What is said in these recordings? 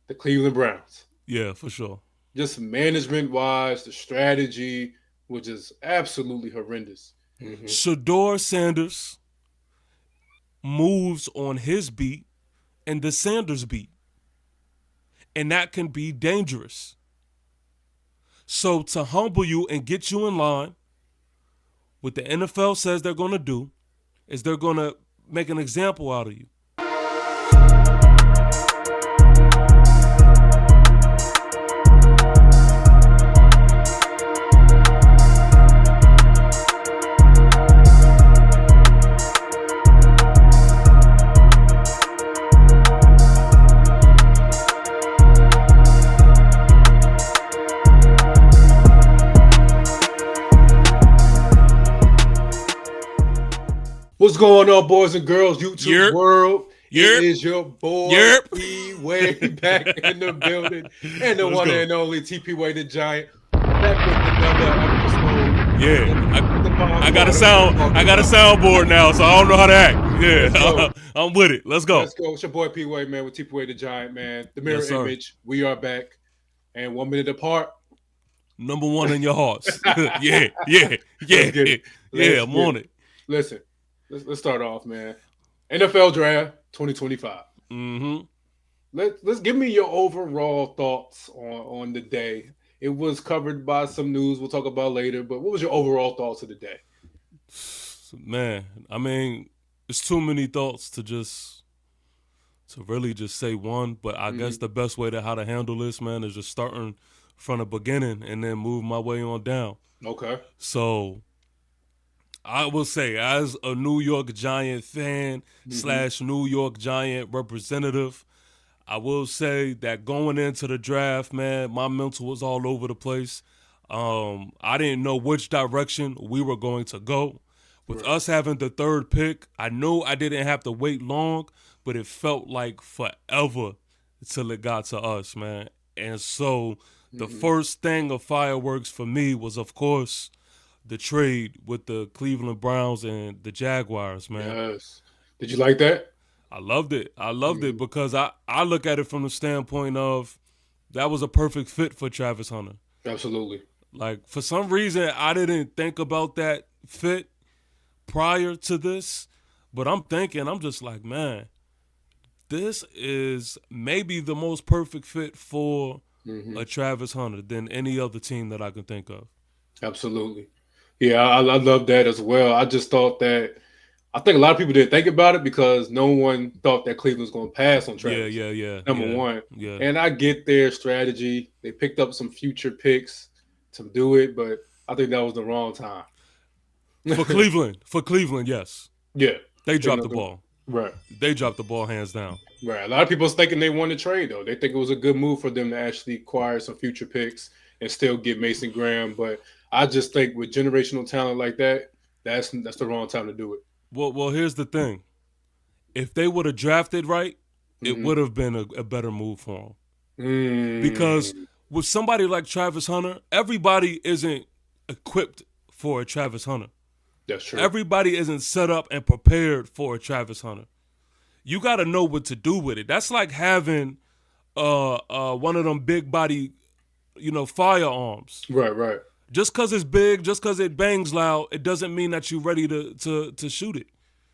The Cleveland Browns. Yeah, for sure. Just management wise, the strategy was just absolutely horrendous. Mm-hmm. Shedeur Sanders moves on his beat and the Sanders beat, and that can be dangerous. So to humble you and get you in line, what the NFL says they're going to do is they're going to make an example out of you. What's going on, boys and girls, YouTube Yerp, world? It yerp, is your boy yerp. Pway back in the building, and the Let's one go. and only Pway the Giant back with another episode. Yeah, I got a sound. I got a soundboard now, so I don't know how to act. Let's Yeah, go. I'm with it. Let's go. Let's go. It's your boy Pway, man, with Pway the Giant, man. The mirror Yes, sir. image. We are back, and 1 minute apart. Number one in your hearts. Yeah, yeah, Let's yeah, get it. yeah. Let's I'm get on it. it. Listen, let's start off, man. NFL Draft 2025. Mm-hmm. Let's give me your overall thoughts on the day. It was covered by some news we'll talk about later, but what was your overall thoughts of the day? Man, I mean, it's too many thoughts to really just say one. But I guess Mm-hmm. the best way to how to handle this, man, is just starting from the beginning and then move my way on down. Okay. So I will say, as a New York Giant fan Mm-hmm. slash New York Giant representative, I will say that going into the draft, man, my mental was all over the place. I didn't know which direction we were going to go. With Right. us having the third pick, I knew I didn't have to wait long, but it felt like forever till it got to us, man. And so the Mm-hmm. first thing of fireworks for me was, of course, the trade with the Cleveland Browns and the Jaguars, man. Yes. Did you like that? I loved it. I loved it Mm-hmm. because I look at it from the standpoint of that was a perfect fit for Travis Hunter. Absolutely. Like, for some reason, I didn't think about that fit prior to this, but I'm just like, man, this is maybe the most perfect fit for Mm-hmm. a Travis Hunter than any other team that I can think of. Absolutely. Yeah, I love that as well. I just thought that I think a lot of people didn't think about it because no one thought that Cleveland was going to pass on Yeah, Travis. yeah, yeah, Number yeah, one, yeah. and I get their strategy. They picked up some future picks to do it, but I think that was the wrong time. For Cleveland, yes, Yeah, they they dropped know the the ball. right, They dropped the ball hands down. right. A lot of people was thinking they won the trade though. They think it was a good move for them to actually acquire some future picks and still get Mason Graham. But I just think with generational talent like that, that's the wrong time to do it. Well, here's the thing. If they would have drafted right, it Mm-hmm. would have been a better move for them. Because Mm, with somebody like Travis Hunter, everybody isn't equipped for a Travis Hunter. that's true. Everybody isn't set up and prepared for a Travis Hunter. You got to know what to do with it. That's like having one of them big body, firearms. Right, right. Just because it's big, just because it bangs loud, it doesn't mean that you're ready to shoot it.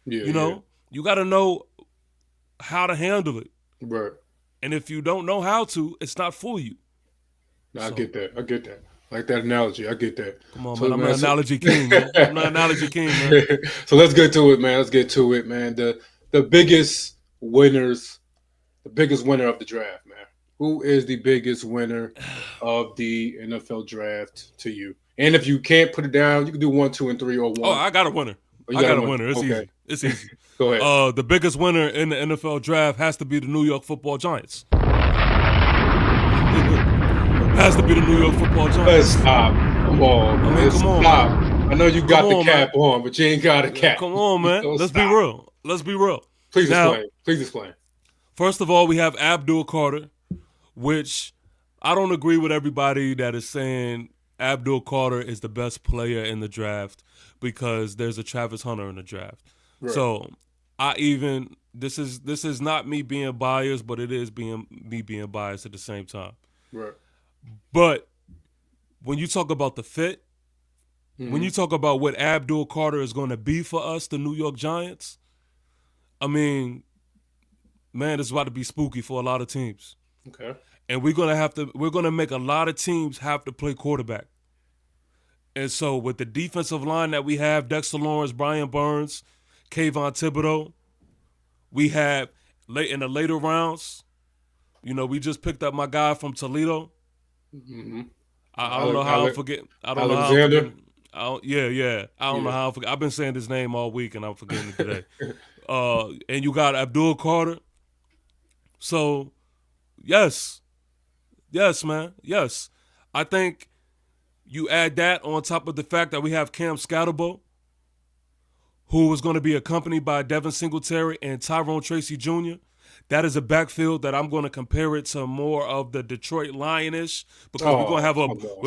Yeah, You yeah. know, you got to know how to handle it. Right. And if you don't know how to, it's not for you. No, I So get that. I get that. Like that analogy. I get that. come on, So man. I'm an man, so, analogy king, man. I'm an analogy king, man. so let's get to it, man. Let's get to it, man. The biggest winners, the biggest winner of the draft, man. Who is the biggest winner of the NFL draft to you? And if you can't put it down, you can do one, two, and three, or Oh, one. I got a winner. Oh, you I got a got a winner. winner. It's Okay. easy. It's easy. Go ahead. The biggest winner in the NFL draft has to be the New York Football Giants. Has to be the New York Football Let's Giants. stop. Come on, man. I mean, Let's come on, stop. man. I know you Come got the on, man. cap on, but you ain't got a cap. Come on, man. So Let's be stop. real. Let's be real. Please Now, explain. Please explain. first of all, we have Abdul Carter, which I don't agree with everybody that is saying Abdul Carter is the best player in the draft because there's a Travis Hunter in the draft. Right. So, Abdul Carter is the best player in the draft. Because there's a Travis Hunter in the draft. So, Abdul Carter is the best player in the draft because there's a Travis Hunter in the draft. So, I even this is not me being biased, but it is being me being biased at the same time. Right. But when you talk about the fit, when Mm-hmm. you talk about what Abdul Carter is going to be for us, the New York Giants, I mean, man, it's about to be spooky for a lot of teams. Okay. And we're gonna make a lot of teams have to play quarterback. And so with the defensive line that we have, Dexter Lawrence, Brian Burns, Kayvon Thibodeau, we have late in the later rounds. We just picked up my guy from Toledo. Mm-hmm. I don't know how I'm forgetting. I don't know how I'm Alexander. forgetting. Yeah, yeah. I don't know Yeah. how I'm forgetting. I've been saying his name all week and I'm forgetting it today. And you got Abdul Carter. So yes, yes, man, yes. I think you add that on top of the fact that we have Cam Scatterbo, who is going to be accompanied by Devin Singletary and Tyrone Tracy Jr. That is a backfield that I'm going to compare it to more of the Detroit Lionish because Oh, come on, we're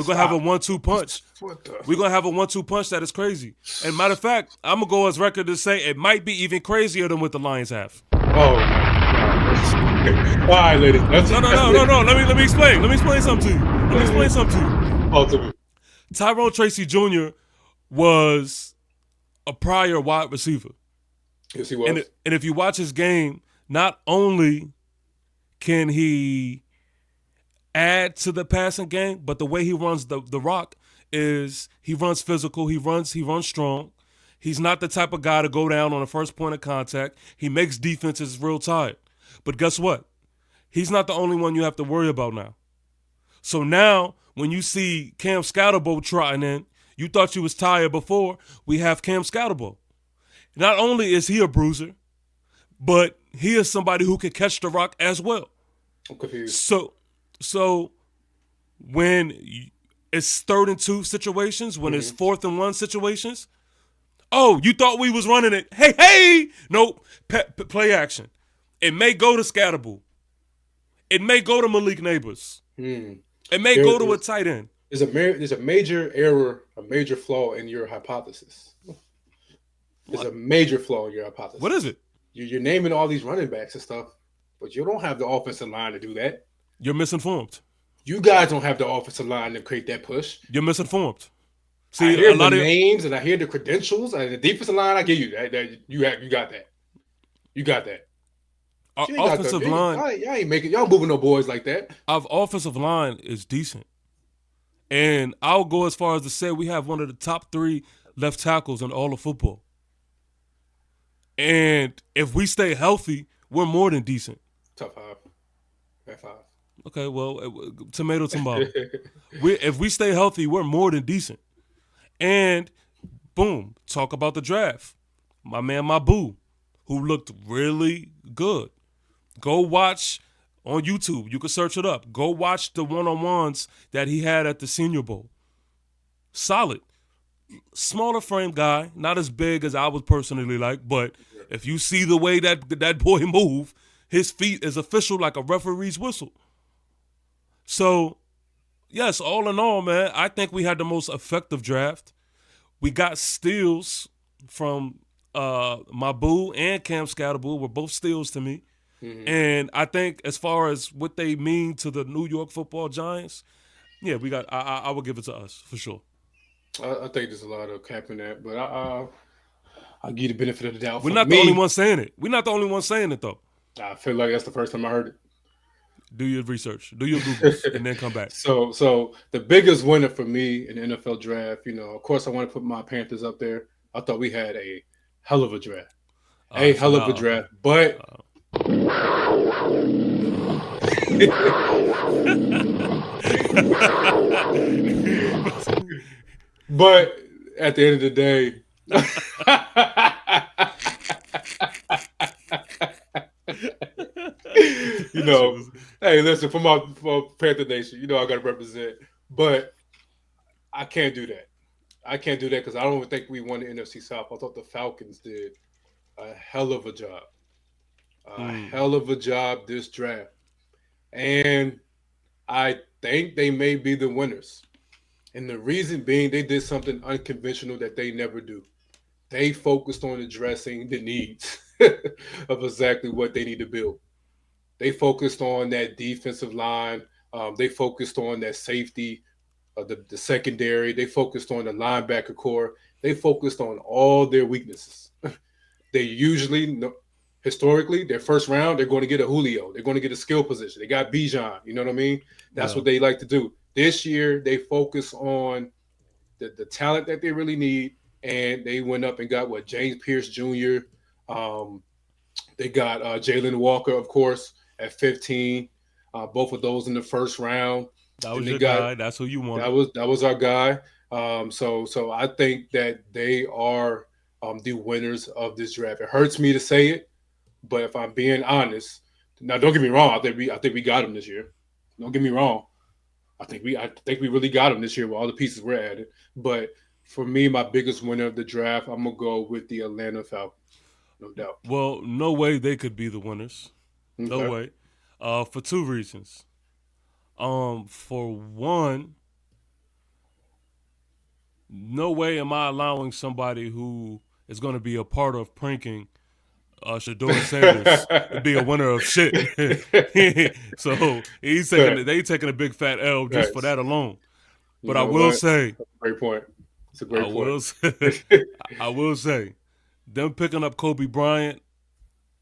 gonna have a stop. 1-2 punch. What the? We're gonna have a 1-2 punch that is crazy. And matter of fact, I'm gonna go as record to say it might be even crazier than what the Lions have. Oh my God. All right, ladies. No, no, That's no, no, it. no. Let me explain. Let me explain something to you. Let me explain something to you. Talk to me. Tyrone Tracy Jr. was a prior wide receiver. Yes, he And, was. and if you watch his game, not only can he add to the passing game, but the way he runs the rock is he runs physical, he runs strong. He's not the type of guy to go down on the first point of contact. He makes defenses real tired. But guess what? He's not the only one you have to worry about now. So now, when you see Cam Scatterbo trotting in, you thought you was tired before. We have Cam Scatterbo. Not only is he a bruiser, but he is somebody who can catch the rock as well. I'm confused. So when it's 3rd and 2 situations, when it's Mm-hmm. 4th and 1 situations, oh, you thought we was running it? Hey, hey, nope. Play action. It may go to Scatterbo. It may go to Malik Neighbors. Hmm. It may There, go to a there's tight end. there's a major error, a major flaw in your hypothesis. There's What? a major flaw in your What is hypothesis. it? You're naming all these running backs and stuff, but you don't have the offensive line to do that. You're misinformed. You guys don't have the offensive line to create that push. You're misinformed. I See, a hear the lot of names and I hear the credentials and the defensive line. I give you that you got that. You got that. our She ain't got the. offensive line, Y'all ain't making. Y'all moving no boys like that. our offensive line is decent. And I'll go as far as to say we have one of the top 3 left tackles in all of football. And if we stay healthy, we're more than decent. Top five. At five. Okay, well, tomato, tomato. If we stay healthy, we're more than decent. And boom, talk about the draft. My man, my boo, who looked really good. Go watch on YouTube. You can search it up. Go watch the one-on-ones that he had at the Senior Bowl. Solid. Smaller frame guy, not as big as I would personally like, but if you see the way that boy move, his feet is official like a referee's whistle. So, yes, all in all, man, I think we had the most effective draft. We got steals from Mabu and Cam Scatterbull were both steals to me. Mm-hmm. And I think as far as what they mean to the New York Football Giants, yeah, we got. I would give it to us for sure. I think there's a lot of cap in that, but I'll give you the benefit of the doubt. We're For not the only me, one saying it. We're not the only one saying it though. I feel like that's the first time I heard it. Do your research, do your Googles, and then come back. So the biggest winner for me in the NFL draft, of course, I want to put my Panthers up there. I thought we had a hell of a draft, a So hell of a now, okay. draft, but but at the end of the day, you That shit know, was- hey, listen, for Panther Nation, I got to represent, but I can't do that. I can't do that because I don't even think we won the NFC South. I thought the Falcons did a hell of a job, hell of a job this draft, and I think they may be the winners. And the reason being, they did something unconventional that they never do. They focused on addressing the needs. of exactly what they need to build. They focused on that defensive line. They focused on that safety, the secondary. They focused on the linebacker core. They focused on all their weaknesses. They usually, historically, their first round, they're going to get a Julio. They're going to get a skill position. They got Bijan. You know what I mean? That's Yeah, what they like to do. This year, they focus on the talent that they really need, and they went up and got what James Pierce Jr. Um, they got Jalen Walker, of course, at 15. Both of those in the first round. that Then was they your got guy. That's who you wanted. that was our guy. So I think that they are the winners of this draft. It hurts me to say it, but if I'm being honest, now don't get me wrong. I think we got him this year. Don't get me wrong. I think we really got him this year with all the pieces we're adding. But for me, my biggest winner of the draft, I'm gonna go with the Atlanta Falcons, no doubt. Well, no way they could be the winners. No Okay. way. For two reasons. For one, no way am I allowing somebody who is going to be a part of pranking Shedeur Sanders to be a winner of shit. So they taking a big fat L just for Nice. that alone. You But I know will what? say, Great point. It's a I great point. will say, I will say, them picking up Kobe Bryant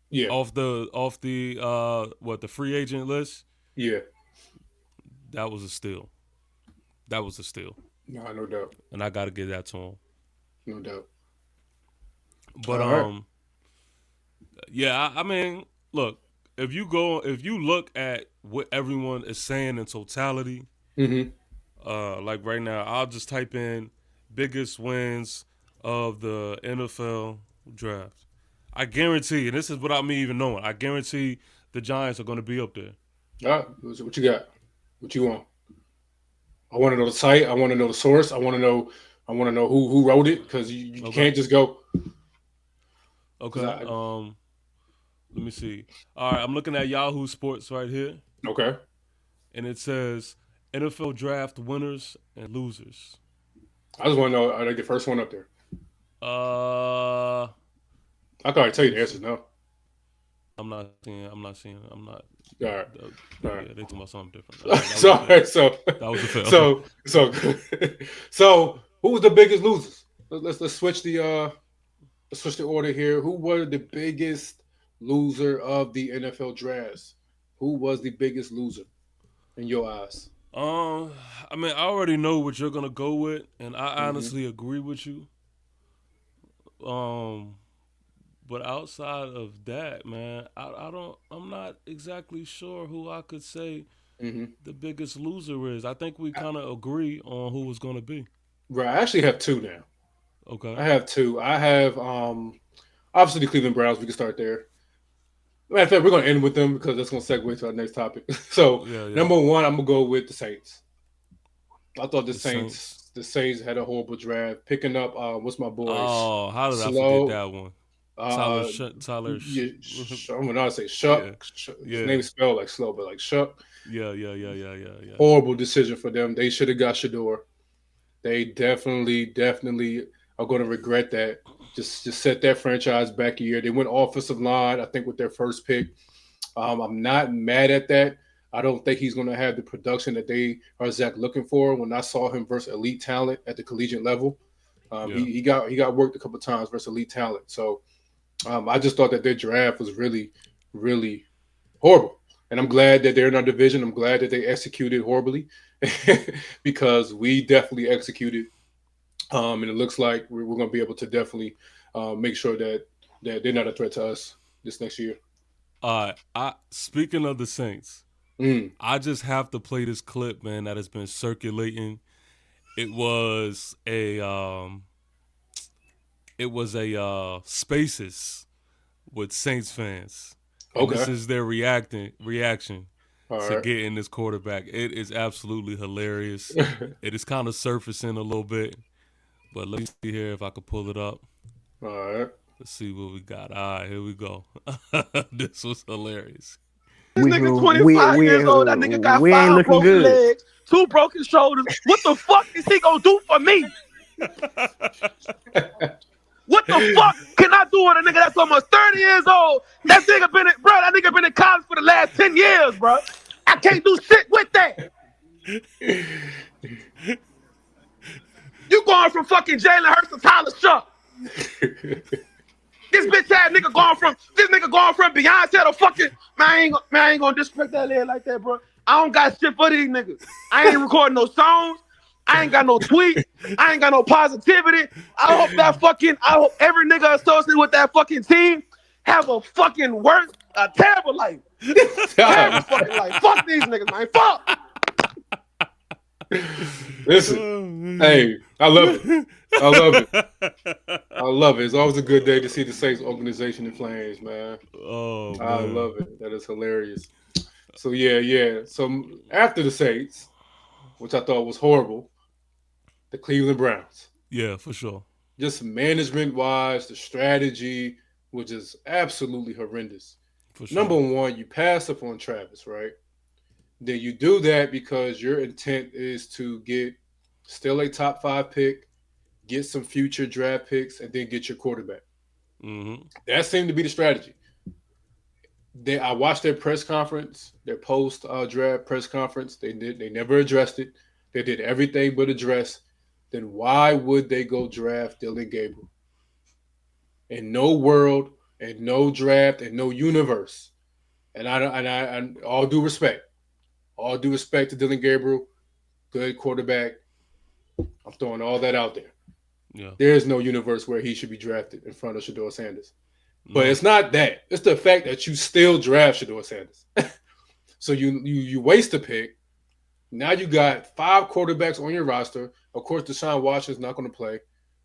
Yeah. off the free agent list, Yeah. that was a steal. That was a steal, No, no doubt. and I got to give that to him. No doubt. But All right. yeah, I mean, look, if you look at what everyone is saying in totality, Mm-hmm. like right now, I'll just type in biggest wins of the NFL draft. I guarantee, and this is without me even knowing, I guarantee the Giants are going to be up there. All right. What you got? What you want? I want to know the site. I want to know the source. I want to know. I want to know who wrote it because you Okay. can't just go. Because Okay. Let me see. All right, I'm looking at Yahoo Sports right here, okay. and it says NFL draft winners and losers. I just want to know are they the first one up there? Uh, I can already tell you the answer. No. I'm not seeing. I'm not seeing. I'm not. All right. All Yeah, right. they talking about something different. All right, that was a fail. Sorry. So That was a fail. so so so who was the biggest losers? Let's switch the order here. Who were the biggest loser of the NFL drafts? Who was the biggest loser in your eyes? Um, I mean, I already know what you're gonna go with, and I Mm-hmm. honestly agree with you. Um, but outside of that, man, I don't. I'm not exactly sure who I could say Mm-hmm. the biggest loser is. I think we kind of agree on who it's gonna be. Right. I actually have two now. Okay. I have two. I have obviously the Cleveland Browns. We can start there. Matter of fact, we're gonna end with them because that's gonna segue to our next topic. So Yeah, yeah. number one, I'm gonna go with the Saints. I thought the The Saints. Saints the Saints had a horrible draft, picking up what's my boy Oh, how did I forget Slow. that one? Uh, Tyler. yeah, I'm gonna say Yeah, Shuck. His name yeah, is spelled like slow, but like Shuck. yeah. Horrible decision for them. They should have got Shedeur. They definitely are going to regret that. Just set that franchise back a year. They went offensive line, I think, with their first pick. I'm not mad at that. I don't think he's going to have the production that they are Zach looking for. When I saw him versus elite talent at the collegiate level, Yeah. he got worked a couple times versus elite talent. So I just thought that their draft was really horrible. And I'm glad that they're in our division. I'm glad that they executed horribly because we definitely executed. And it looks like we're going to be able to definitely make sure that they're not a threat to us this next year. I speaking of the Saints, Mm, I just have to play this clip, man, that has been circulating. It was a Spaces with Saints fans, and this okay. is their reaction All to right. getting this quarterback. It is absolutely hilarious. It is kind of surfacing a little bit, but let me see here if I could pull it up. All right. Let's see what we got. All right, here we go. This was hilarious. This nigga 25 years old. That nigga got we ain't 5 broken looking good. legs, 2 broken shoulders. What the fuck is he gonna do for me? What the fuck can I do with a nigga that's almost 30 years old? That nigga been in college for the last 10 years, bro. I can't do shit with that. You going from fucking Jalen Hurts to Tyler Shuck. This bitch ass nigga going from Beyonce to fucking man. I ain't gonna disrespect that lady like that, bro. I don't got shit for these niggas. I ain't recording no songs. I ain't got no tweets. I ain't got no positivity. I hope every nigga associated with that fucking team have a fucking terrible life. Terrible fucking life. Fuck these niggas, man. Fuck. Listen, hey, I love it. I love it. I love it. It's always a good day to see the Saints organization in flames, man. Oh, I love it. That is hilarious. So yeah. So after the Saints, which I thought was horrible, the Cleveland Browns. Yeah, for sure. Just management-wise, the strategy was just absolutely horrendous. For sure. Number one, you pass up on Travis, right? Then you do that because your intent is to get still a top 5 pick, get some future draft picks, and then get your quarterback. Mm-hmm. That seemed to be the strategy. I watched their press conference, their post-draft press conference. They never addressed it. They did everything but address. Then why would they go draft Dylan Gabriel? In no world, and no draft, and no universe. And I all due respect to Dylan Gabriel, good quarterback. I'm throwing all that out there. Yeah. There's no universe where he should be drafted in front of Shedeur Sanders. But it's not that. It's the fact that you still draft Shedeur Sanders. So you waste a pick. Now you got 5 quarterbacks on your roster. Of course, Deshaun Watson's not going to play.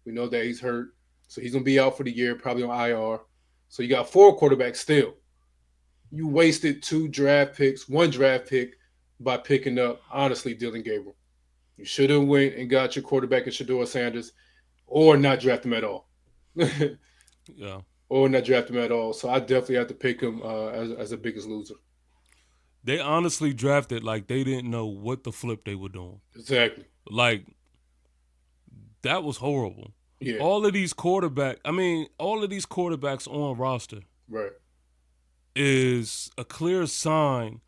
We know that he's hurt. So he's going to be out for the year, probably on IR. So you got 4 quarterbacks still. You wasted 1 draft pick by picking up, honestly, Dylan Gabriel. You should have went and got your quarterback in Shedeur Sanders or not draft him at all. Yeah. Or not draft him at all. So I definitely have to pick him as the biggest loser. They honestly drafted like they didn't know what the flip they were doing. Exactly. Like, that was horrible. Yeah. All of these quarterbacks on roster right. is a clear sign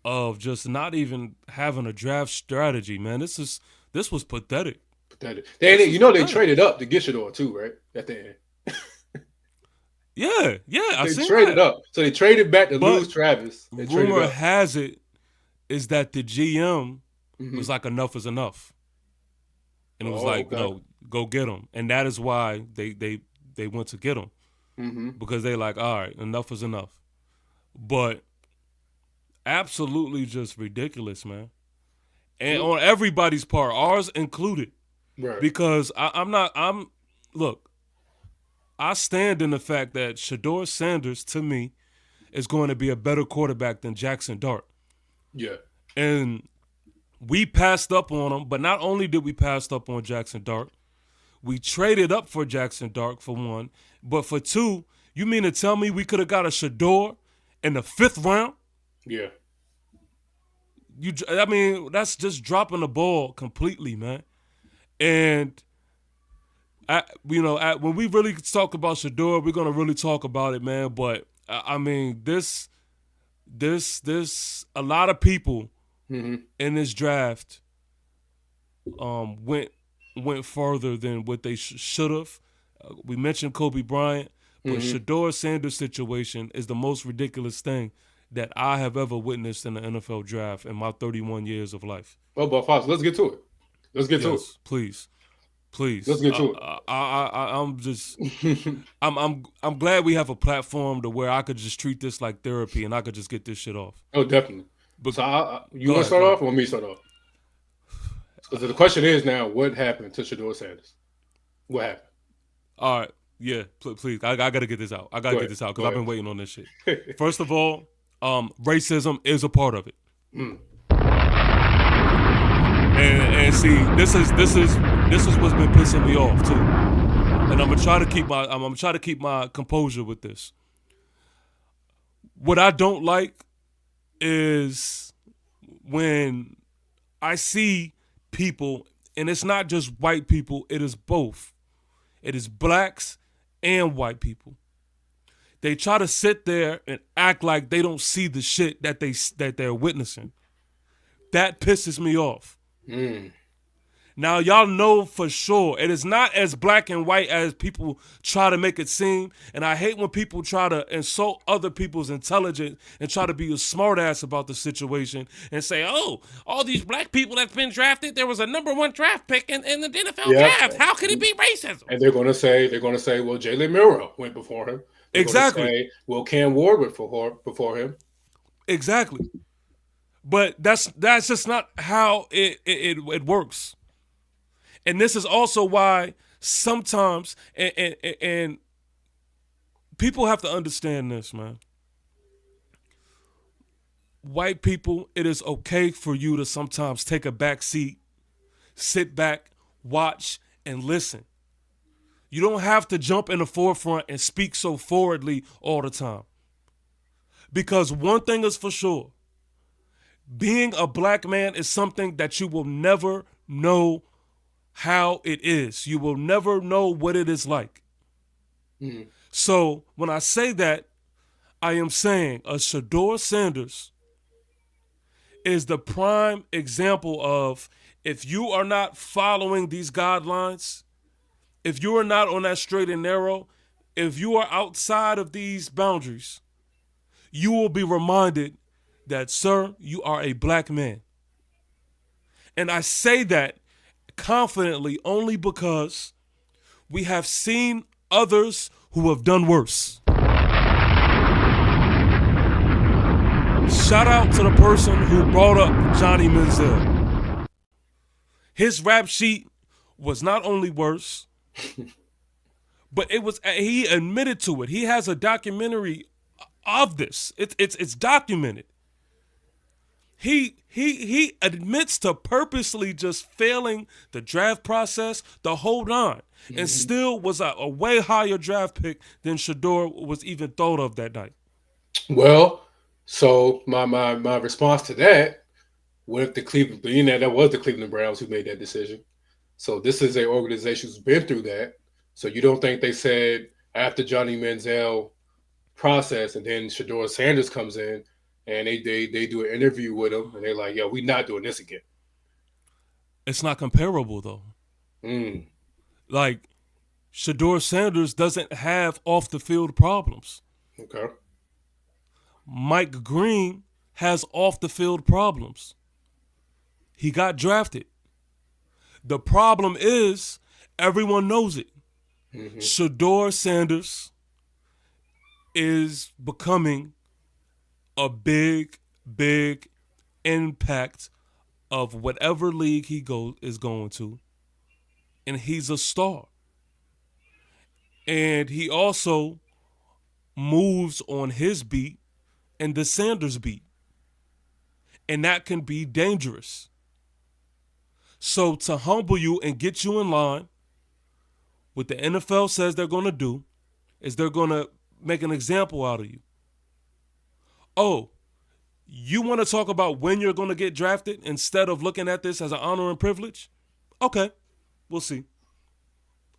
of just not even having a draft strategy, man. This was pathetic. Pathetic. They traded up to get Shedeur too, right? At the end. Yeah. They traded up. So they traded back to lose Travis. Rumor has it is that the GM was like, enough is enough. And it was no, go get him. And that is why they went to get him. Mm-hmm. Because they like, all right, enough is enough. But absolutely just ridiculous, man. And on everybody's part, ours included. Right. Because look, I stand in the fact that Shedeur Sanders, to me, is going to be a better quarterback than Jackson Dart. Yeah. And we passed up on him, but not only did we pass up on Jackson Dart, we traded up for Jackson Dart for 1, but for 2, you mean to tell me we could have got a Shedeur in the 5th round? Yeah. That's just dropping the ball completely, man. And when we really talk about Shedeur, we're gonna really talk about it, man. But this a lot of people in this draft went further than what they should have. We mentioned Kobe Bryant, but Shedeur Sanders' situation is the most ridiculous thing that I have ever witnessed in the NFL draft in my 31 years of life. Oh, but Fox, let's get to it. Please. Let's get to it. I'm glad we have a platform to where I could just treat this like therapy and I could just get this shit off. Oh, definitely. So you want to start off or want me to start off? Because the question is now, what happened to Shedeur Sanders? What happened? All right. Yeah, please. I got to get this out. Get this out because I've been waiting on this shit. First of all, racism is a part of it. And see, this is what's been pissing me off too. And I'm gonna try to keep my composure with this. What I don't like is when I see people, and it's not just white people, it is both. It is blacks and white people. They try to sit there and act like they don't see the shit that they're witnessing. That pisses me off. Mm. Now y'all know for sure it is not as black and white as people try to make it seem. And I hate when people try to insult other people's intelligence and try to be a smartass about the situation and say, "Oh, all these black people that's been drafted, there was a #1 draft pick in the NFL Yep. draft. How could it be racism?" And they're gonna say, well, Jalen Miro went before him. They're gonna Exactly. say, well, Cam Ward went before him. Exactly. But that's just not how it works. And this is also why sometimes and people have to understand this, man. White people, it is okay for you to sometimes take a back seat, sit back, watch, and listen. You don't have to jump in the forefront and speak so forwardly all the time. Because one thing is for sure, being a black man is something that you will never know how it is. You will never know what it is like. Mm-hmm. So when I say that, I am saying a Shedeur Sanders is the prime example of if you are not following these guidelines, if you are not on that straight and narrow, if you are outside of these boundaries, you will be reminded that, sir, you are a black man. And I say that confidently only because we have seen others who have done worse. Shout out to the person who brought up Johnny Manziel. His rap sheet was not only worse, but he admitted to it. He has a documentary of this. It's documented. He admits to purposely just failing the draft process the whole nine, and still was a way higher draft pick than Shedeur was even thought of that night. Well, so my response to that, what if the Cleveland, that was the Cleveland Browns who made that decision. So this is an organization who's been through that. So you don't think they said after Johnny Manziel process and then Shedeur Sanders comes in and they do an interview with him and they're like, yo, we're not doing this again. It's not comparable though. Mm. Like Shedeur Sanders doesn't have off the field problems. Okay. Mike Green has off the field problems. He got drafted. The problem is everyone knows it. Mm-hmm. Shedeur Sanders is becoming a big impact of whatever league he is going to, and he's a star. And he also moves on his beat and the Sanders beat, and that can be dangerous. So to humble you and get you in line, what the NFL says they're going to do is they're going to make an example out of you. Oh, you want to talk about when you're going to get drafted instead of looking at this as an honor and privilege? Okay, we'll see.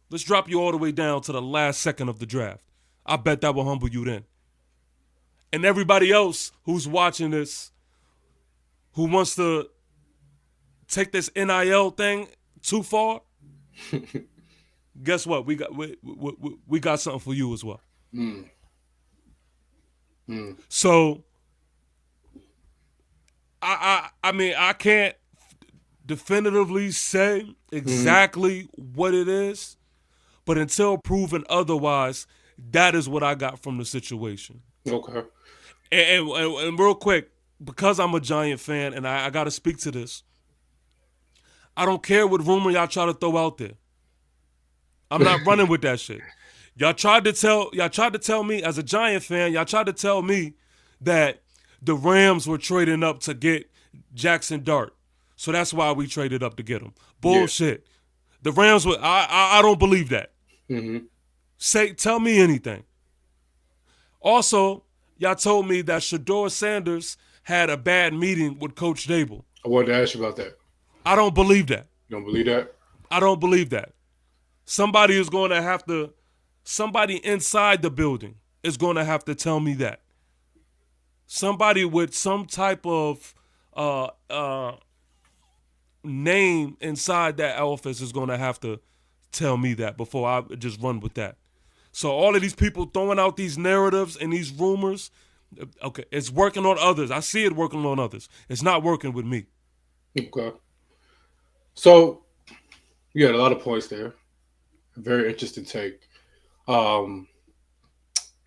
Let's drop you all the way down to the last second of the draft. I bet that will humble you then. And everybody else who's watching this, who wants to take this NIL thing too far, guess what? We got something for you as well. Mm. Mm. So I mean I can't definitively say exactly what it is, but until proven otherwise, that is what I got from the situation. Okay. And real quick, because I'm a Giant fan and I got to speak to this, I don't care what rumor y'all try to throw out there. I'm not running with that shit. Y'all tried to tell me as a Giant fan, y'all tried to tell me that the Rams were trading up to get Jackson Dart. So that's why we traded up to get him. Bullshit. Yeah. The Rams were I don't believe that. Mm-hmm. Tell me anything. Also, y'all told me that Shedeur Sanders had a bad meeting with Coach Dable. I wanted to ask you about that. I don't believe that. You don't believe that? I don't believe that. Somebody is going to have to Somebody inside the building is going to have to tell me that. Somebody with some type of uh, uh, name inside that office is going to have to tell me that before I just run with that. So all of these people throwing out these narratives and these rumors, okay, it's working on others. I see it working on others. It's not working with me. Okay. So you had a lot of points there. Very interesting take. Um,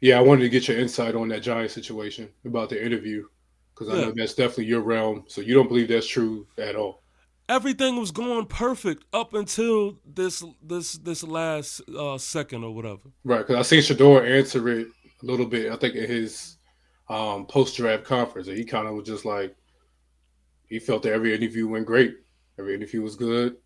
yeah, I wanted to get your insight on that Giant situation about the interview because I Yeah, know that's definitely your realm. So you don't believe that's true at all, everything was going perfect up until this last second or whatever. right? Because I seen Shedeur answer it a little bit. I think in his post draft conference, and he kind of was just like he felt that every interview went great, every interview was good.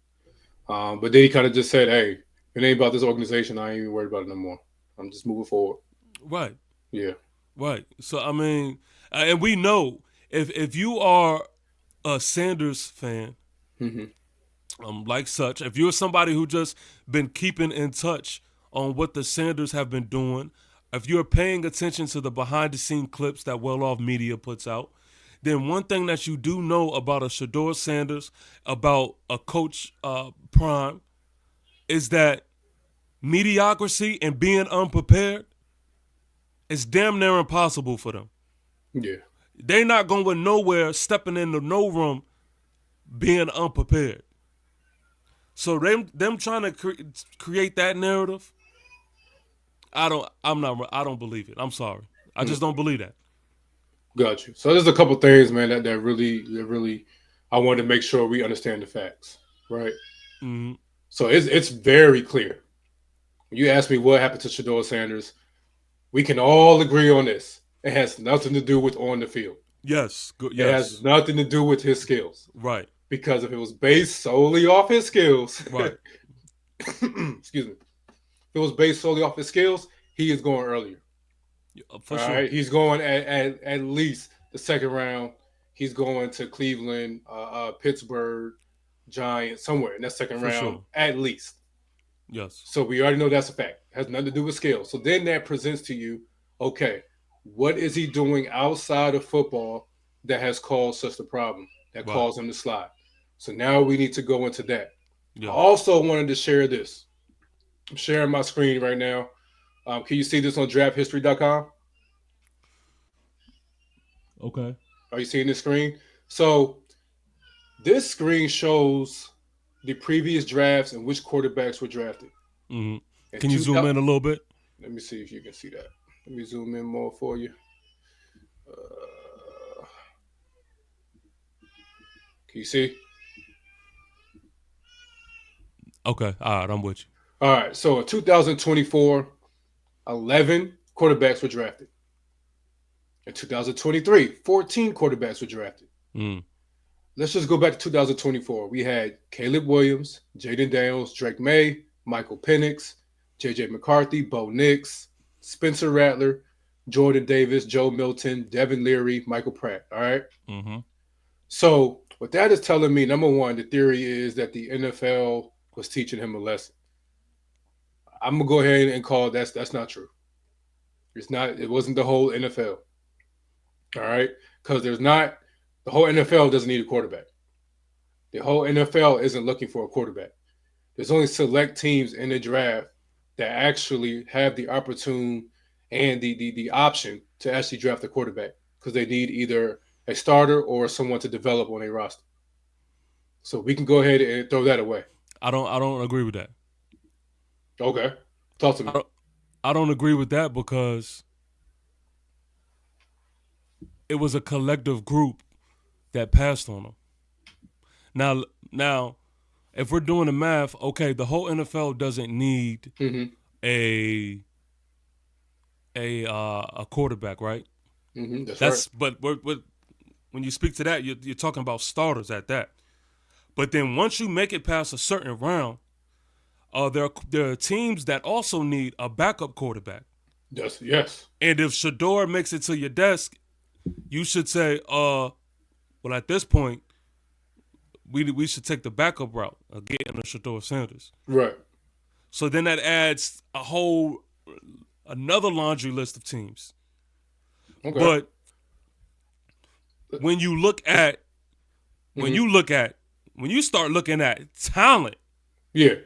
But then he kind of just said, "Hey, it ain't about this organization. I ain't even worried about it no more. I'm just moving forward." Right, Yeah. right. So I mean, and we know if you are a Sanders fan, Hmm. like such, if you're somebody who just been keeping in touch on what the Sanders have been doing, if you're paying attention to the behind the scene clips that Well Off Media puts out, then one thing that you do know about a Shedeur Sanders, about a Coach Prime, is that mediocrity and being unprepared is damn near impossible for them. Yeah. They're not going nowhere stepping into no room being unprepared. So them trying to create that narrative, I don't believe it. I'm sorry. I Mm. just don't believe that. Got you. So there's a couple things, man, that really I wanted to make sure we understand the facts, right? Mm-hmm. So it's very clear. When you ask me what happened to Shedeur Sanders, we can all agree on this. It has nothing to do with on the field. Yes. Good. It has Yes. nothing to do with his skills. Right. Because if it was based solely off his skills, Right. excuse me, if it was based solely off his skills, he is going earlier. For All sure. right, he's going at least the second round. He's going to Cleveland, Pittsburgh, Giants, somewhere in that second For round sure. at least. Yes. So we already know that's a fact. It has nothing to do with skill. So then that presents to you, okay, what is he doing outside of football that has caused such a problem that Right. caused him to slide? So now we need to go into that. I Yeah. also wanted to share this. I'm sharing my screen right now. Can you see this on drafthistory.com? Okay. Are you seeing this screen? So this screen shows the previous drafts and which quarterbacks were drafted. Mm-hmm. In Can you zoom 2000, in a little bit? let me see if you can see that. Let me zoom in more for you. Uh, can you see? Okay. All right. I'm with you. All right. So in 2024, 11 quarterbacks were drafted. In 2023, 14 quarterbacks were drafted. Mm. Let's just go back to 2024. We had Caleb Williams, Jaden Daniels, Drake May, Michael Penix, JJ McCarthy, Bo Nix, Spencer Rattler, Jordan Davis, Joe Milton, Devin Leary, Michael Pratt. All right. Mm-hmm. So what that is telling me, number one, the theory is that the NFL was teaching him a lesson. I'm gonna go ahead and call that's not true. It's not. It wasn't the whole NFL. All right, because there's not the whole NFL doesn't need a quarterback. The whole NFL isn't looking for a quarterback. There's only select teams in the draft that actually have the opportune and the option to actually draft a quarterback because they need either a starter or someone to develop on a roster. So we can go ahead and throw that away. I don't agree with that. Okay, talk to I me. don't, I don't agree with that because it was a collective group that passed on him. Now, if we're doing the math, okay, the whole NFL doesn't need Mm-hmm. a a quarterback, right? Mm-hmm. That's right. That's but when you speak to that, you're talking about starters at that. But then once you make it past a certain round, there are teams that also need a backup quarterback. Yes. And if Shedeur makes it to your desk, you should say, well, at this point, we should take the backup route of getting a Shedeur Sanders. Right. So then that adds a whole another laundry list of teams. Okay. But when you look at when Hmm. you look at when you start looking at talent Yeah.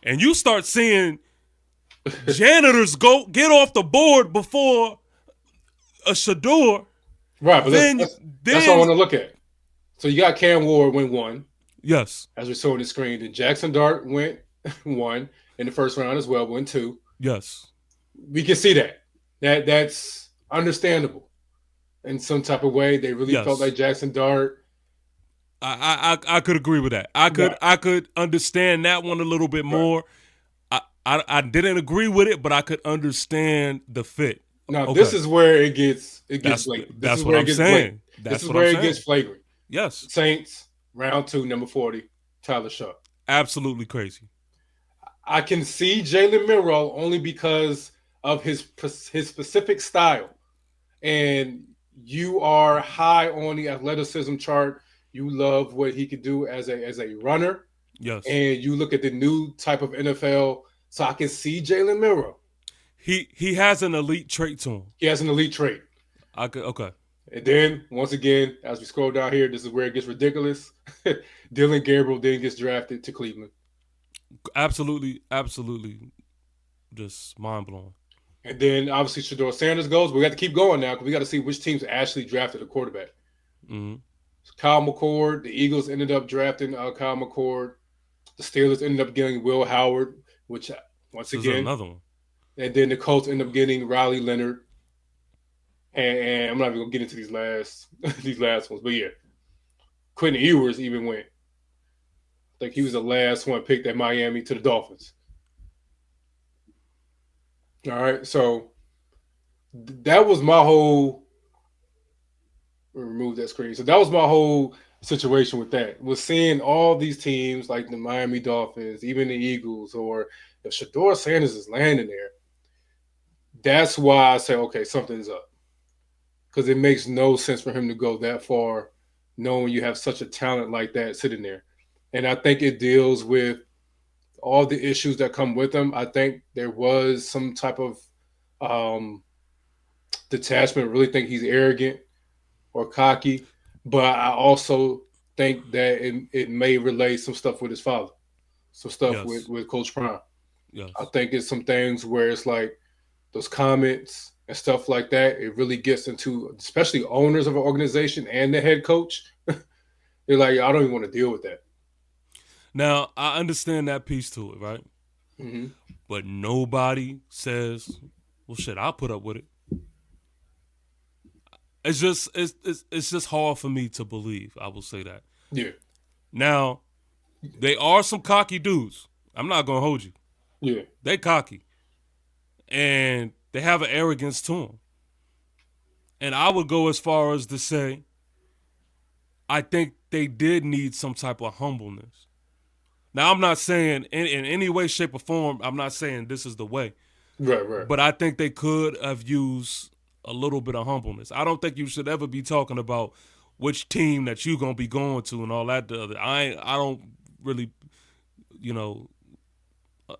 and you start seeing janitors go get off the board before a Shedeur, Right, but then that's what I then want to look at. So you got Cam Ward went one, yes, as we saw on the screen. Then Jackson Dart went one in the first round as well, went two. yes, We can see that. That's understandable in some type of way. They really felt yes. like Jackson Dart. I could agree with that. I could Right. I could understand that one a little bit Right. more. I didn't agree with it, but I could understand the fit. Now this Okay, is where it gets that's blatant. This is that's what where it I'm gets blatant. saying. This That's is what I'm where it gets saying. flagrant. Yes, Saints, round two, number 40, Tyler Shaw. absolutely crazy. I can see Jalen Miro only because of his specific style. And you are high on the athleticism chart. You love what he could do as a runner. Yes, And you look at the new type of NFL. So I can see Jalen Miro. he has an elite trait to him. He has an elite trait. I could okay. And then once again, as we scroll down here, this is where it gets ridiculous. Dylan Gabriel then gets drafted to Cleveland. Absolutely, absolutely, just mind blowing. And then obviously Shedeur Sanders goes. But we got to keep going now because we got to see which teams actually drafted a quarterback. Mm-hmm. Kyle McCord, the Eagles ended up drafting Kyle McCord. The Steelers ended up getting Will Howard, which once This is again, another one. and then the Colts ended up getting Riley Leonard. And I'm not even gonna get into these last these last ones, but yeah, Quentin Ewers even went. I think he was the last one picked at Miami to the Dolphins. All right, so that was my whole remove that screen. So that was my whole situation with that. Was seeing all these teams like the Miami Dolphins, even the Eagles, or if Shedeur Sanders is landing there, that's why I say, okay, something's up. Because it makes no sense for him to go that far, knowing you have such a talent like that sitting there. And I think it deals with all the issues that come with him. I think there was some type of um, detachment. Really think he's arrogant or cocky, but I also think that it may relay some stuff with his father, some stuff Yes, with Coach Prime. I yes, think it's some things where it's like those comments and stuff like that. It really gets into, especially owners of an organization and the head coach. They're like, I don't even want to deal with that. now I understand that piece to it, right? Mm-hmm. But nobody says, "Well, shit, I'll put up with it." It's just hard for me to believe. I will say that. Yeah, Now they are some cocky dudes. I'm not gonna hold you. yeah, They cocky and they have an arrogance to them. And I would go as far as to say, I think they did need some type of humbleness. Now I'm not saying in any way, shape, or form. I'm not saying this is the way. right, right. But I think they could have used a little bit of humbleness. I don't think you should ever be talking about which team that you gonna be going to and all that. I don't really, you know,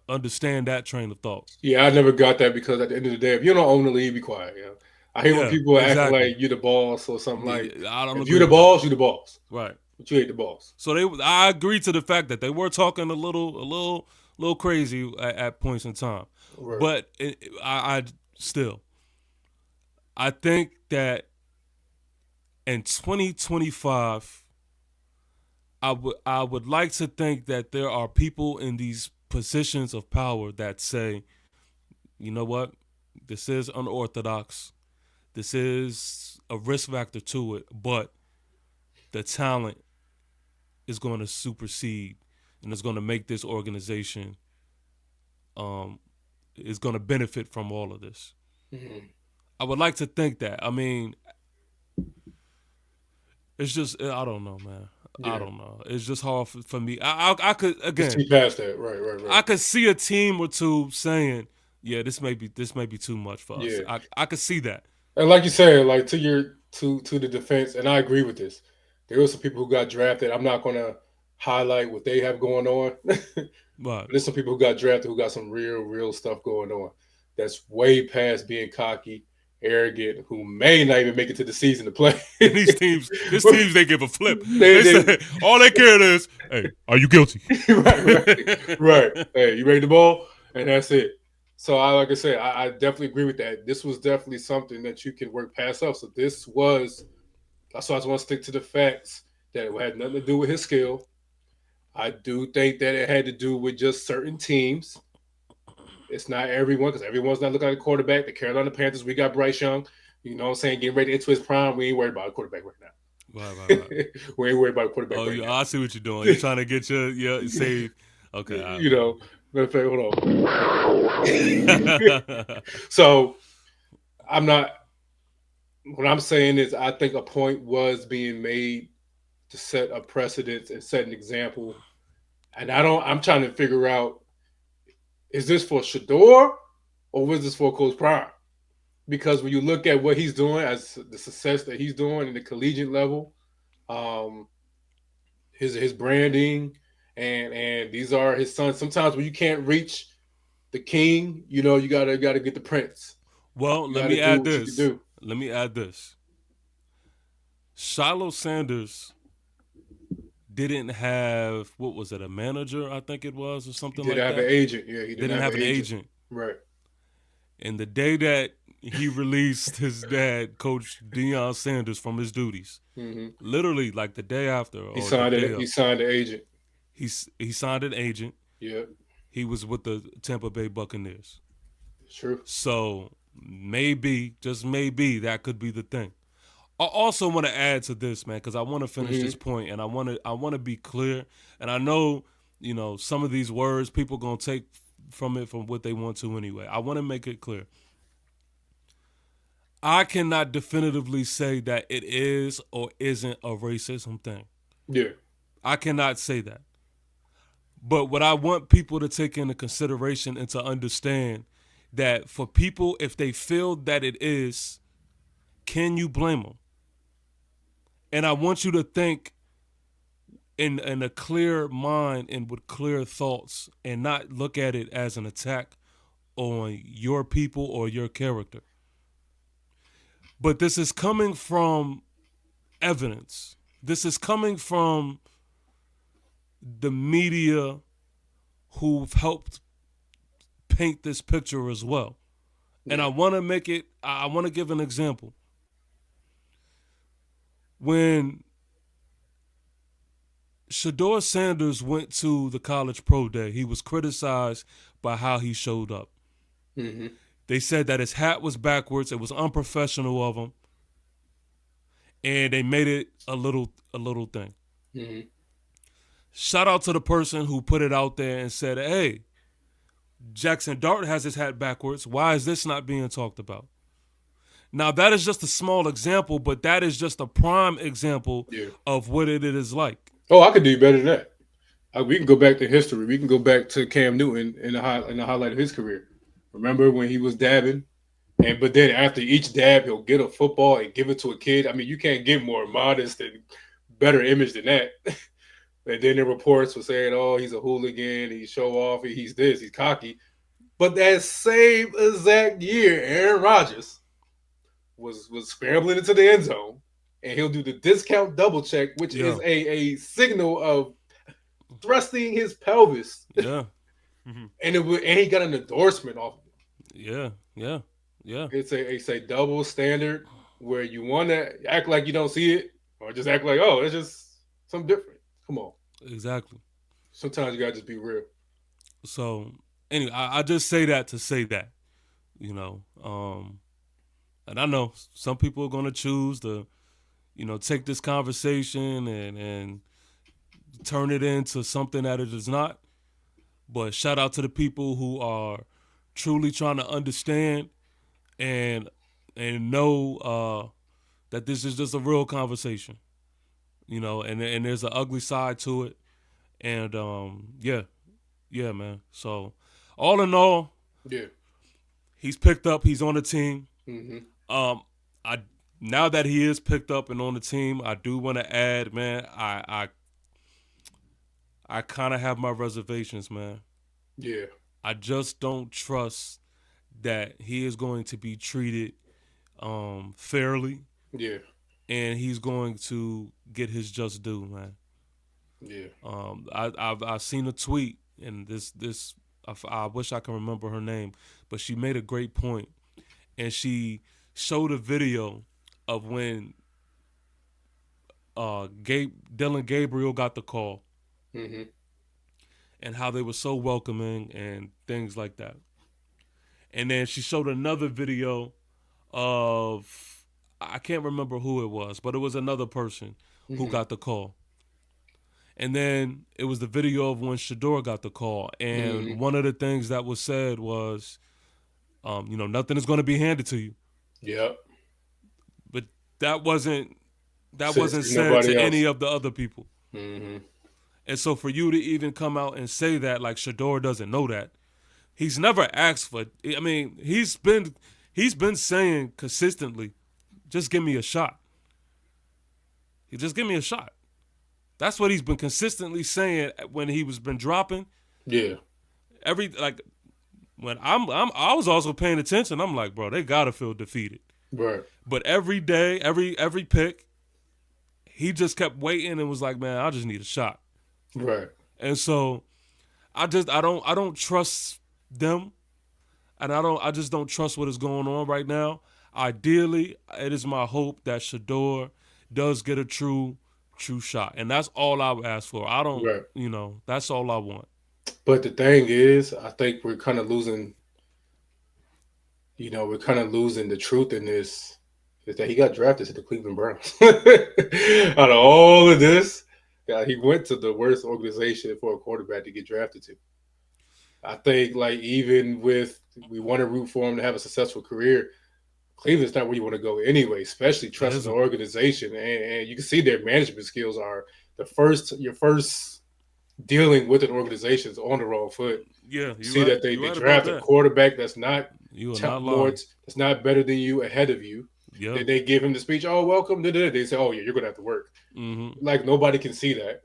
understand that train of thought. Yeah, I never got that because at the end of the day, if you don't own the league, be quiet. You know, I hate when Yeah, people act exactly. like you're the boss or something Yeah, like. yeah, I don't If you agree the with that. boss, you the boss, Right. but you ain't the boss. So I agree to the fact that they were talking little crazy at points in time, Right. but I still, I think that in 2025, I would like to think that there are people in these positions of power that say, you know what, this is unorthodox, this is a risk factor to it, but the talent is going to supersede and is going to make this organization um is going to benefit from all of this. Mm-hmm. I would like to think that. I mean, it's just I don't know, man. I Yeah, don't know. It's just hard for me. I could just again. see past that. Right, right, right. I could see a team or two saying, "Yeah, this may be too much for us." Yeah, I could see that. and like you said, like to the defense, and I agree with this. There were some people who got drafted. I'm not gonna highlight what they have going on, but But there's some people who got drafted who got some real stuff going on. that's way past being cocky, arrogant, who may not even make it to the season to play. And these teams, they give a flip. they, They they, say all they care is, hey, are you guilty? right. Hey, you ready to ball? And that's it. So like I said, I definitely agree with that. This was definitely something that you can work past up. So this was. That's why I just want to stick to the facts that it had nothing to do with his skill. I do think that it had to do with just certain teams. It's not everyone because everyone's not looking at the quarterback. The Carolina Panthers, we got Bryce Young. You know what I'm saying? Getting ready into his prime. We ain't worried about a quarterback right Right. now. We ain't worried about a quarterback Oh, right I see what you're doing. You're trying to get your save. Okay, all you know, matter of fact, hold on. right. So I'm not. What I'm saying is, I think a point was being made to set a precedence and set an example. And I don't. I'm trying to figure out: is this for Shedeur or was this for Coach Prime? Because when you look at what he's doing, as the success that he's doing in the collegiate level, um, his branding, and these are his sons. Sometimes when you can't reach the king, you gotta get the prince. Well, You let gotta me do add what you can this. do. Let me add this. Shiloh Sanders didn't have, what was it, a manager? I think it was, or He something did like have an that. agent. Yeah, he didn't Didn't have have an an agent. agent. Right. And the day that he released his dad, Coach Deion Sanders, from his duties, Mm-hmm. literally like the day after He or the signed day it. He of, signed the agent. he signed an agent. Yeah, He was with the Tampa Bay Buccaneers. it's true. So maybe, just maybe, that could be the thing. I also want to add to this, man, because I want to finish Mm-hmm. this point, and I want to be clear. And I know, some of these words people gonna take from it from what they want to anyway. I want to make it clear. I cannot definitively say that it is or isn't a racism thing. Yeah. I cannot say that. But what I want people to take into consideration and to understand that for people, if they feel that it is, can you blame them? And I want you to think in a clear mind and with clear thoughts and not look at it as an attack on your people or your character. But this is coming from evidence. This is coming from the media who've helped paint this picture as well. And Yeah. I want to give an example. When Shedeur Sanders went to the college pro day, he was criticized by how he showed up. Mm-hmm. They said that his hat was backwards, it was unprofessional of him, and they made it a little thing. Mm-hmm. Shout out to the person who put it out there and said, "Hey, Jackson Dart has his hat backwards. Why is this not being talked about?" Now, that is just a small example, but that is just a prime example Yeah. of what it is like. Oh, I could do better than that. We can go back to history. We can go back to Cam Newton in the highlight of his career. Remember when he was dabbing, and but then after each dab, he'll get a football and give it to a kid. I mean, you can't get more modest and better image than that. And then the reports were saying, "Oh, he's a hooligan. He's show off. He's this. He's cocky." But that same exact year, Aaron Rodgers was scrambling into the end zone, and he'll do the discount double check, which Yeah, is a signal of thrusting his pelvis, yeah, mhm. and he got an endorsement off of it. Yeah, yeah, yeah, It's a double standard where you want to act like you don't see it, or just act like, oh, it's just something different. Come on, exactly. sometimes you gotta just be real. So anyway, I just say that to say that, you know, um, and I know some people are gonna choose to, take this conversation and turn it into something that it is not. But shout out to the people who are truly trying to understand and know that this is just a real conversation, and there's an ugly side to it, and yeah, man. So all in all, Yeah. he's picked up. He's on the team. Mm-hmm. Um, I Now that he is picked up and on the team, I do want to add, man. I kind of have my reservations, man. Yeah. I just don't trust that he is going to be treated fairly, Yeah. and he's going to get his just due, man. Yeah. I've seen a tweet, and I wish I can remember her name, but she made a great point, and she showed a video of when Dylan Gabriel got the call, Mm-hmm. and how they were so welcoming and things like that. And then she showed another video of, I can't remember who it was, but it was another person who Mm-hmm. got the call. And then it was the video of when Shedeur got the call. Mm-hmm. And one of the things that was said was, nothing is going to be handed to you. Yep. But that wasn't that Says wasn't to said nobody to any else. of the other people. Mm-hmm. And so for you to even come out and say that, like Shedeur doesn't know that, he's never asked for. I mean, he's been saying consistently, just give me a shot. He just give me a shot. That's what he's been consistently saying when he was been dropping. Yeah. Every like when I was also paying attention. I'm like, bro, they gotta feel defeated. Right. But every day, every pick, he just kept waiting and was like, man, I just need a shot. Right. And so I don't trust them, and I just don't trust what is going on right now. Ideally, it is my hope that Shedeur does get a true shot, and that's all I would ask for. I don't, Right. that's all I want. But the thing is, I think we're kind of losing. We're kind of losing the truth in this. Is that he got drafted to the Cleveland Browns? Out of all of this, yeah, he went to the worst organization for a quarterback to get drafted to. I think, like, even with we want to root for him to have a successful career, Cleveland's not where you want to go anyway, especially It trusting the isn't. organization. And you can see their management skills are your first dealing with an organization is on the wrong foot. Yeah, You you're see right. that they, You're they right about draft a that. quarterback that's not You are not more, lying. that's not better than you, ahead of you. Yeah. They give him the speech, oh, welcome. They say, oh, yeah, you're going to have to work. Mm-hmm. Like, nobody can see that.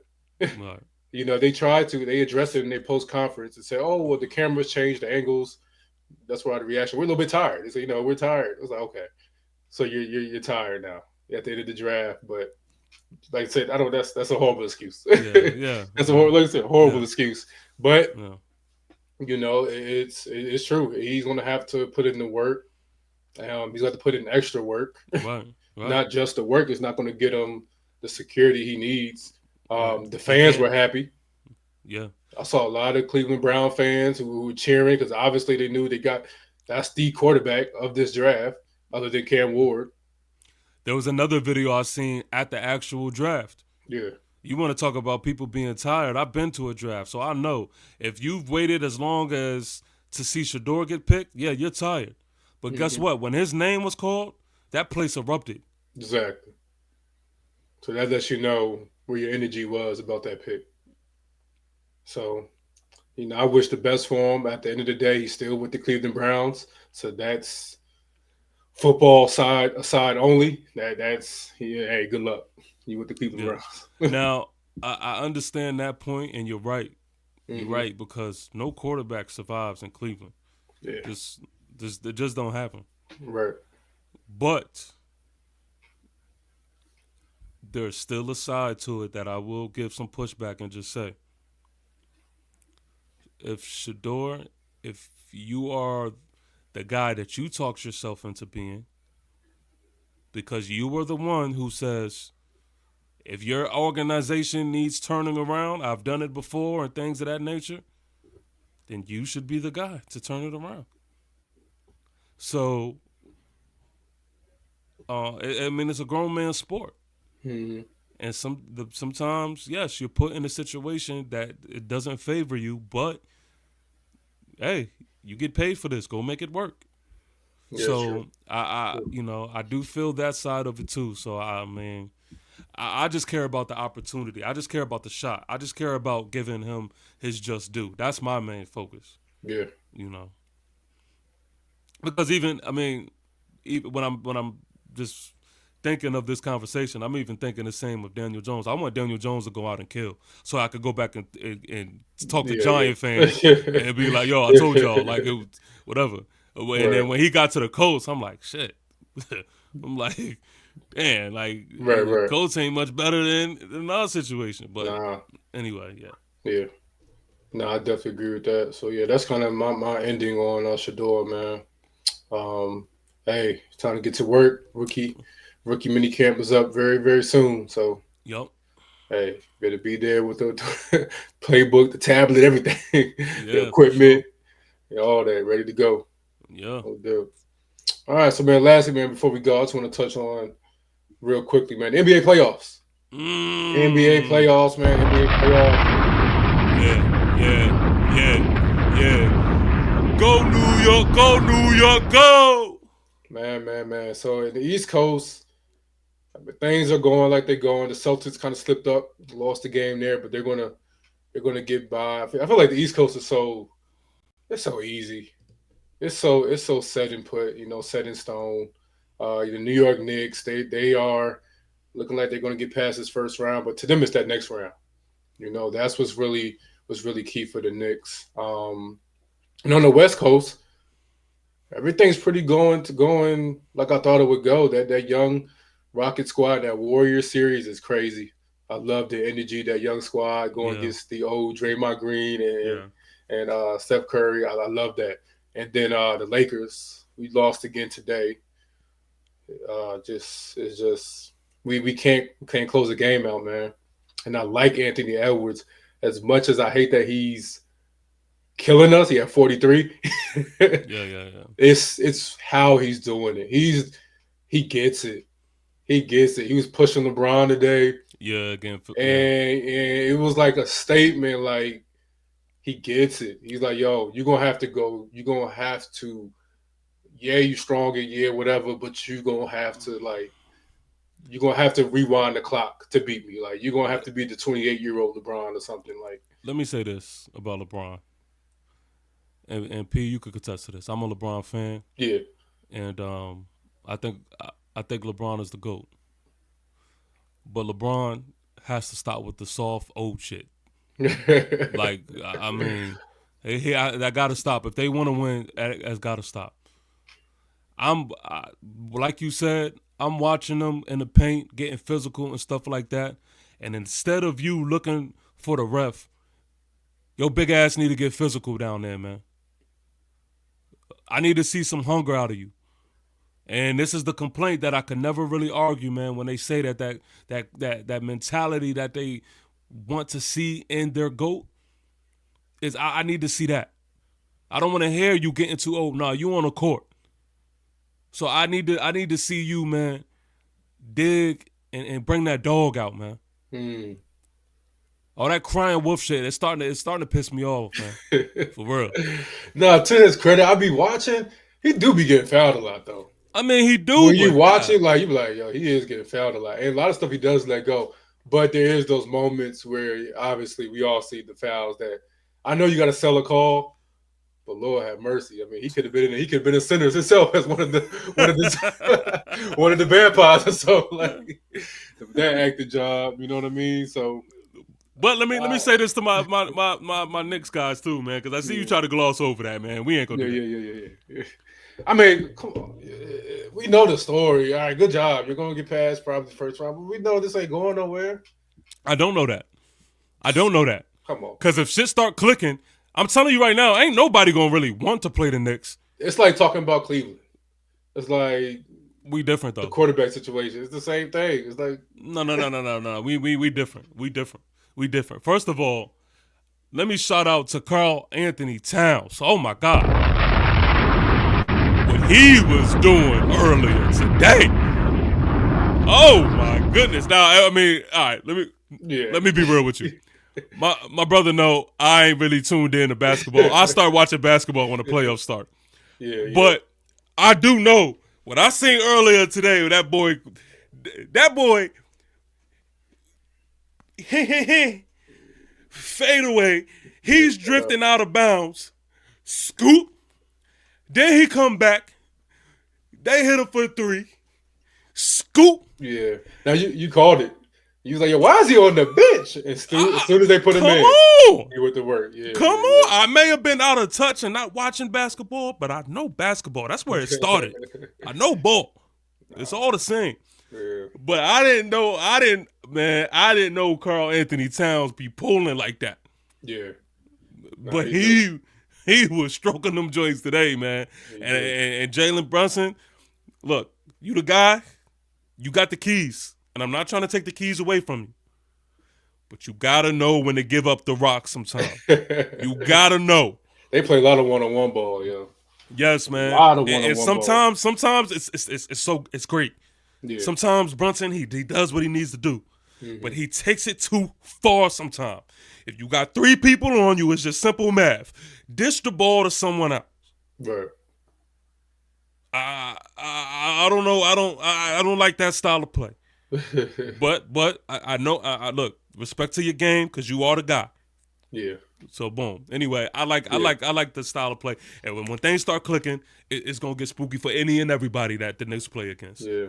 Right. They address it in their post conference and say, oh, well, the cameras changed, the angles. That's why the reaction. We're a little bit tired. They say, we're tired. I was like, okay, so you're tired now at the end of the draft. But like I said, I don't. That's a horrible excuse. Yeah. Yeah. That's Yeah. like I said, horrible Yeah. excuse. But Yeah. it's true. He's gonna have to put in the work. He's got to put in extra work, Right. Right. not just the work. It's not going to get him the security he needs. Right. The He fans can't. were happy. Yeah. I saw a lot of Cleveland Brown fans who were cheering because obviously they knew that's the quarterback of this draft, other than Cam Ward. There was another video I seen at the actual draft. Yeah, You want to talk about people being tired? I've been to a draft, so I know if you've waited as long as to see Shedeur get picked, yeah, you're tired. But guess hmm what? When his name was called, that place erupted. exactly. So that lets you know where your energy was about that pick. So I wish the best for him. At the end of the day, he's still with the Cleveland Browns. So that's football side aside only. That's yeah, hey, good luck. You with the Cleveland Yeah. Browns. Now, I understand that point, and you're right. You're hmm right because no quarterback survives in Cleveland. Yeah, Just, it just don't happen. right. But there's still a side to it that I will give some pushback and just say, if Shedeur, if you are the guy that you talked yourself into being, because you were the one who says, if your organization needs turning around, I've done it before and things of that nature, then you should be the guy to turn it around. So, I mean, it's a grown man's sport. hmm And sometimes, yes, you're put in a situation that it doesn't favor you, but hey, you get paid for this. Go make it work. Yeah, it's true. So I do feel that side of it too. So I mean, I just care about the opportunity. I just care about the shot. I just care about giving him his just due. That's my main focus. Yeah, You know, because even I mean, even when I'm just thinking of this conversation, I'm even thinking the same of Daniel Jones. I want Daniel Jones to go out and kill, so I could go back and talk to yeah, Giant fans yeah. and be like, "Yo, I told y'all, like it was, whatever." And then when he got to the Colts, I'm like, shit. I'm like, man, like the Right. Colts ain't much better than our situation. But Nah. anyway, yeah. Yeah. No, I definitely agree with that. So yeah, that's kind of my ending on Shedeur, man. Hey, it's time to get to work. Rookie mini camp is up very, very soon. So Yup. hey, better be there with the playbook, the tablet, everything, the Yeah, for equipment, sure. all that, ready to go. Yeah. No doubt. All right, so man, lastly, man, before we go, I just want to touch on real quickly, man, the NBA playoffs. NBA Mm. playoffs, man. NBA playoffs. Yeah. Go New York, go New York, go. Man. So in the East Coast, things are going like they're going. The Celtics kind of slipped up, lost the game there, but they're gonna get by. I feel like the East Coast is it's so easy. It's so set and put, set in stone. The New York Knicks, they are looking like they're gonna get past this first round, but to them it's that next round. That's what's really key for the Knicks. And on the West Coast, everything's pretty going like I thought it would go. That young Rocket squad, that Warrior series is crazy. I love the energy that young squad going Yeah. against the old Draymond Green and Yeah. and Steph Curry. I love that. And then the Lakers, we lost again today. Just it's just we can't close the game out, man. And I like Anthony Edwards as much as I hate that he's killing us. He had 43. Yeah. It's how he's doing it. He gets it. He gets it. He was pushing LeBron today, Yeah, again, yeah. and it was like a statement. Like he gets it. He's like, "Yo, you're gonna have to go. You're gonna have to. Yeah, you strong and yeah, whatever. But you're gonna have to rewind the clock to beat me. Like you're gonna have to beat the 28-year-old LeBron or something. Like Let me say this about LeBron, and P, you could contest to this. I'm a LeBron fan, yeah, and I think LeBron is the GOAT. But LeBron has to stop with the soft old shit. Like I mean, that got to stop. If they want to win, that's got to stop. Like you said, I'm watching them in the paint, getting physical and stuff like that. And instead of you looking for the ref, your big ass need to get physical down there, man. I need to see some hunger out of you. And this is the complaint that I could never really argue, man, when they say that mentality that they want to see in their GOAT is I need to see that. I don't want to hear you getting too old. No, you on the court. So I need to see you, man, dig and bring that dog out, man. Hmm. All that crying wolf shit, it's starting to piss me off, man. For real. Now, to his credit, I be watching. He do be getting fouled a lot though. I mean, he do, When you but watch God, it, like you be like, yo, he is getting fouled a lot, and a lot of stuff he does let go. But there is those moments where obviously we all see the fouls that I know you got to sell a call, but Lord have mercy. I mean, he could have been in Sinners himself as one of the vampires. So like that acting job, you know what I mean? So but let me uh, say this to my Knicks guys too, man, because I see you yeah, try to gloss over that, man. We ain't gonna yeah, do yeah, that. yeah, yeah, yeah. I mean, come on. We know the story. All right, good job. You're going to get past probably the first round, but we know this ain't going nowhere. I don't know that. I don't know that. Come on. Because if shit start clicking, I'm telling you right now, ain't nobody gonna really want to play the Knicks. It's like talking about Cleveland. It's like We different the though. quarterback situation. It's the same thing. It's like, No. We different. We different. We different. First of all, let me shout out to Carl Anthony Towns. Oh my God. What he was doing earlier today. Oh my goodness. Now, I mean, all right, yeah. let me be real with you. My brother know I ain't really tuned in to basketball. I start watching basketball when the playoffs start. Yeah. But I do know what I seen earlier today. That boy, fade away. He's drifting out of bounds. Scoop. Then he come back. They hit him for 3. Scoop. Yeah. Now you called it. He was like, yo, why is he on the bench? And as soon as they put him Come in, on. he went to work. Yeah, Come on. I may have been out of touch and not watching basketball, but I know basketball. That's where it started. I know ball. It's all the same. Yeah. But I didn't know Karl Anthony Towns be pulling like that. Yeah. But he was stroking them joints today, man. And Jalen Brunson, look, you the guy, you got the keys. And I'm not trying to take the keys away from you. But you gotta know when to give up the rock sometimes. You gotta know. They play a lot of one-on-one ball, yo. Yes, man. A lot of one-on-one and ball. sometimes it's great. Yeah. Sometimes Brunson he does what he needs to do, but he takes it too far. Sometimes, if you got 3 people on you, it's just simple math. Dish the ball to someone else. Right. I don't know. I don't like that style of play. but I know. I look, respect to your game because you are the guy. Yeah. So boom. Anyway, I like the style of play, and when things start clicking, it's gonna get spooky for any and everybody that the Knicks play against. Yeah.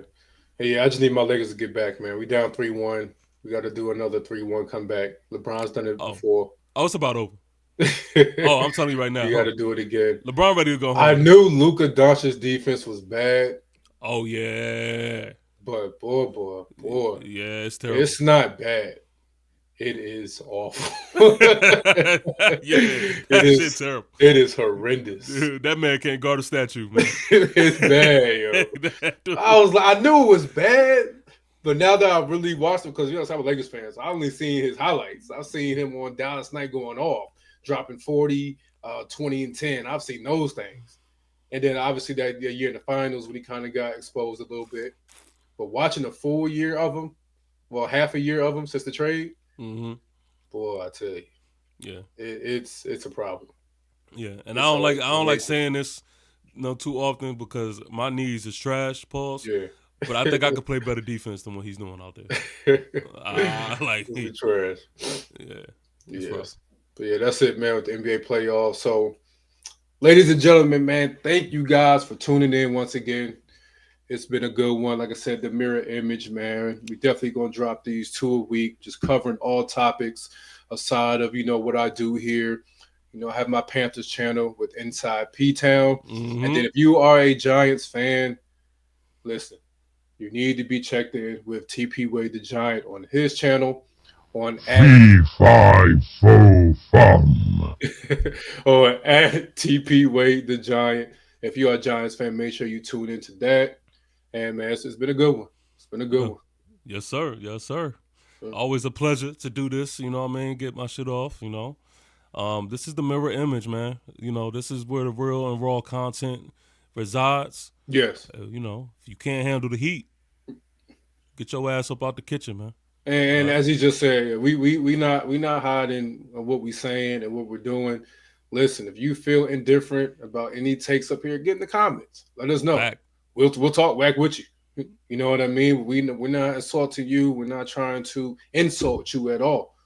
Hey, I just need my Lakers to get back, man. We down 3-1. We got to do another 3-1 comeback. LeBron's done it before. Oh, it's about over. I'm telling you right now. You got to do it again. LeBron ready to go home. I knew Luka Doncic's defense was bad. Oh yeah. But boy. Yeah, it's terrible. It's not bad. It is awful. Shit's terrible. It is horrendous. Dude, that man can't guard a statue, man. It's bad, yo. I knew it was bad, but now that I really watched him, because I'm a Lakers fan, so I only seen his highlights. I've seen him on Dallas Night going off, dropping 40, 20, and 10. I've seen those things. And then obviously that year in the finals when he kind of got exposed a little bit. But watching a full year of him, well, half a year of him since the trade, boy, I tell you, yeah, it's a problem. Yeah, and I don't like saying this, too often because my knees is trash. Pause. Yeah, but I think I could play better defense than what he's doing out there. He's trash. Yeah. Yes. But yeah, that's it, man, with the NBA playoffs. So, ladies and gentlemen, man, thank you guys for tuning in once again. It's been a good one. Like I said, the mirror image, man. We definitely going to drop these 2 a week, just covering all topics aside of, what I do here. I have my Panthers channel with Inside P-Town. And then if you are a Giants fan, listen, you need to be checked in with Pway the Giant on his channel on P545 or at Pway the Giant. If you are a Giants fan, make sure you tune into that. And man, it's been a good one. It's been a good one. Yes, sir. Yes, sir. Always a pleasure to do this. Get my shit off. This is the mirror image, man. This is where the real and raw content resides. Yes. If you can't handle the heat, get your ass up out the kitchen, man. And as he just said, we not hiding what we saying and what we're doing. Listen, if you feel indifferent about any takes up here, get in the comments. Let us know. Back. We'll talk back with you. You know what I mean? We're not insulting you. We're not trying to insult you at all.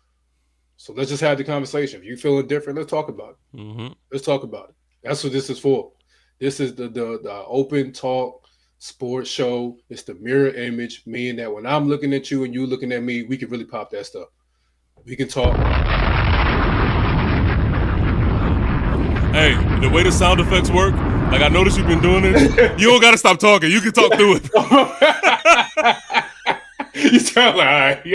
So let's just have the conversation. If you feeling different, let's talk about it. Let's talk about it. That's what this is for. This is the open talk sports show. It's the mirror image, meaning that when I'm looking at you and you looking at me, we can really pop that stuff. We can talk. Hey, the way the sound effects work, like I noticed you've been doing it. You don't gotta stop talking. You can talk through it. You sound like, all right.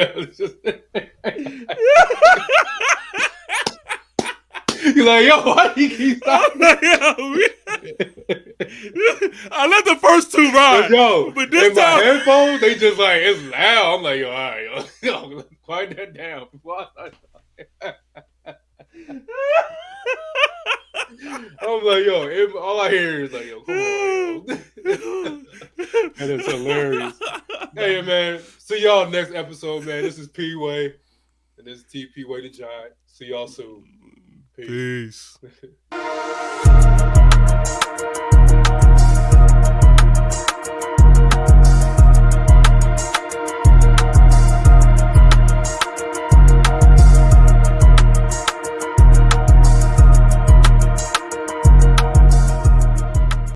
You're like, yo, why do you keep talking? I let the first 2 ride. But this time, my headphones, they just like, it's loud. I'm like, yo, all right, yo, quiet that down. I'm like, yo, all I hear is like, yo, come on, yo. And it's hilarious. Hey, man, see y'all next episode, man. This is Pway, and this is Pway the Giant. See y'all soon. Peace. Peace.